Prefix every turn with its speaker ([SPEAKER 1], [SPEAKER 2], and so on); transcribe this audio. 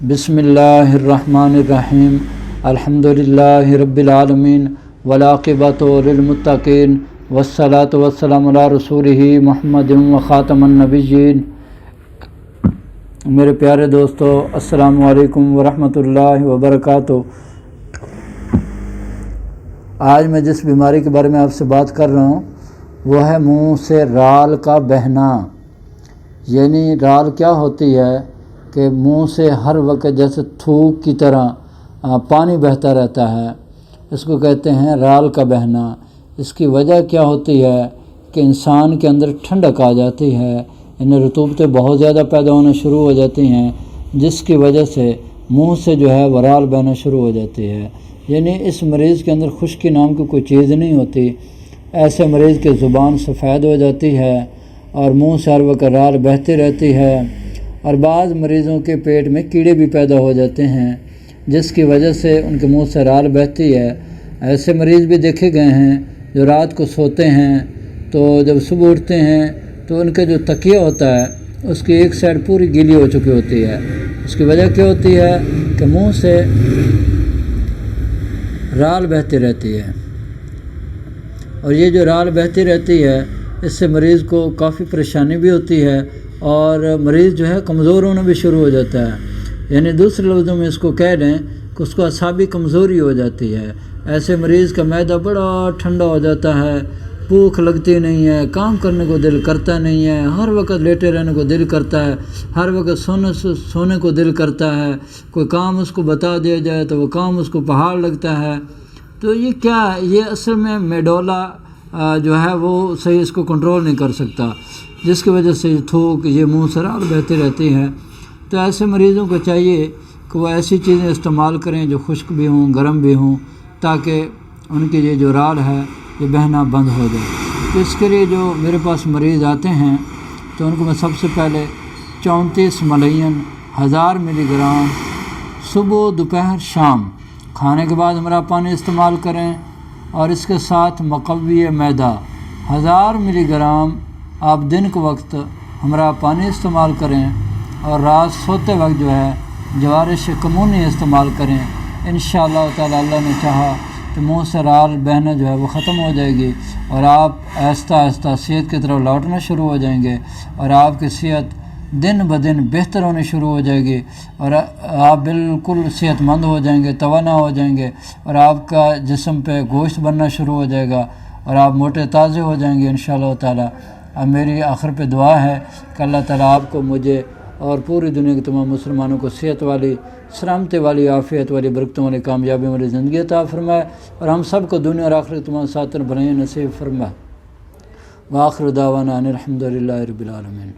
[SPEAKER 1] بسم اللہ الرحمن الرحیم الحمدللہ رب العالمین والعاقبۃ للمتقین والصلاۃ والسلام علی رسولہ محمد وخاتم النبیین۔ میرے پیارے دوستو، السلام علیکم ورحمۃ اللہ وبرکاتہ۔ آج میں جس بیماری کے بارے میں آپ سے بات کر رہا ہوں وہ ہے منہ سے رال کا بہنا۔ یعنی رال کیا ہوتی ہے کہ منہ سے ہر وقت جیسے تھوک کی طرح پانی بہتا رہتا ہے، اس کو کہتے ہیں رال کا بہنا۔ اس کی وجہ کیا ہوتی ہے کہ انسان کے اندر ٹھنڈک آ جاتی ہے، یعنی رطوبتیں بہت زیادہ پیدا ہونا شروع ہو جاتی ہیں، جس کی وجہ سے منہ سے جو ہے وہ رال بہنا شروع ہو جاتی ہے۔ یعنی اس مریض کے اندر خشکی نام کی کوئی چیز نہیں ہوتی۔ ایسے مریض کی زبان سفید ہو جاتی ہے اور منہ سے ہر وقت رال بہتی رہتی ہے، اور بعض مریضوں کے پیٹ میں کیڑے بھی پیدا ہو جاتے ہیں جس کی وجہ سے ان کے منہ سے رال بہتی ہے۔ ایسے مریض بھی دیکھے گئے ہیں جو رات کو سوتے ہیں تو جب صبح اٹھتے ہیں تو ان کا جو تکیہ ہوتا ہے اس کی ایک سائڈ پوری گیلی ہو چکی ہوتی ہے۔ اس کی وجہ کیا ہوتی ہے کہ منہ سے رال بہتی رہتی ہے، اور یہ جو رال بہتی رہتی ہے اس سے مریض کو کافی پریشانی بھی ہوتی ہے، اور مریض جو ہے کمزور ہونا بھی شروع ہو جاتا ہے۔ یعنی دوسرے لفظوں میں اس کو کہہ دیں کہ اس کو اعصابی کمزوری ہو جاتی ہے۔ ایسے مریض کا معدہ بڑا ٹھنڈا ہو جاتا ہے، بھوک لگتی نہیں ہے، کام کرنے کو دل کرتا نہیں ہے، ہر وقت لیٹے رہنے کو دل کرتا ہے، ہر وقت سونے کو دل کرتا ہے، کوئی کام اس کو بتا دیا جائے تو وہ کام اس کو پہاڑ لگتا ہے۔ تو یہ کیا ہے؟ یہ اصل میں میڈولا جو ہے وہ صحیح اس کو کنٹرول نہیں کر سکتا، جس کی وجہ سے تھوک یہ منہ سے رال بہتی رہتی ہے۔ تو ایسے مریضوں کو چاہیے کہ وہ ایسی چیزیں استعمال کریں جو خشک بھی ہوں، گرم بھی ہوں، تاکہ ان کی یہ جو رال ہے یہ بہنا بند ہو جائے۔ تو اس کے لیے جو میرے پاس مریض آتے ہیں تو ان کو میں سب سے پہلے 34 ملین 1000 ملی گرام صبح دوپہر شام کھانے کے بعد ہمارا پانی استعمال کریں، اور اس کے ساتھ مقوی معدہ 1000 ملی گرام آپ دن کے وقت ہمارا پانی استعمال کریں، اور رات سوتے وقت جو ہے جوارش کمونی استعمال کریں۔ انشاءاللہ تعالی اللہ نے چاہا تو منہ سے رال بہنا جو ہے وہ ختم ہو جائے گی، اور آپ آہستہ آہستہ صحت کی طرف لوٹنا شروع ہو جائیں گے، اور آپ کی صحت دن بدن بہتر ہونی شروع ہو جائے گی، اور آپ بالکل صحت مند ہو جائیں گے، توانا ہو جائیں گے، اور آپ کا جسم پہ گوشت بننا شروع ہو جائے گا، اور آپ موٹے تازے ہو جائیں گے انشاءاللہ تعالی۔ اب میری آخر پہ دعا ہے کہ اللہ تعالیٰ آپ کو، مجھے اور پوری دنیا کے تمام مسلمانوں کو صحت والی، سلامتی والی، عافیت والی، برکتوں والی، کامیابی والی زندگی عطا فرمائے، اور ہم سب کو دنیا اور آخرت تمام ساتھ بھلائی نصیب فرمائے۔ وآخر دعوانا ان الحمدللہ رب العالمین۔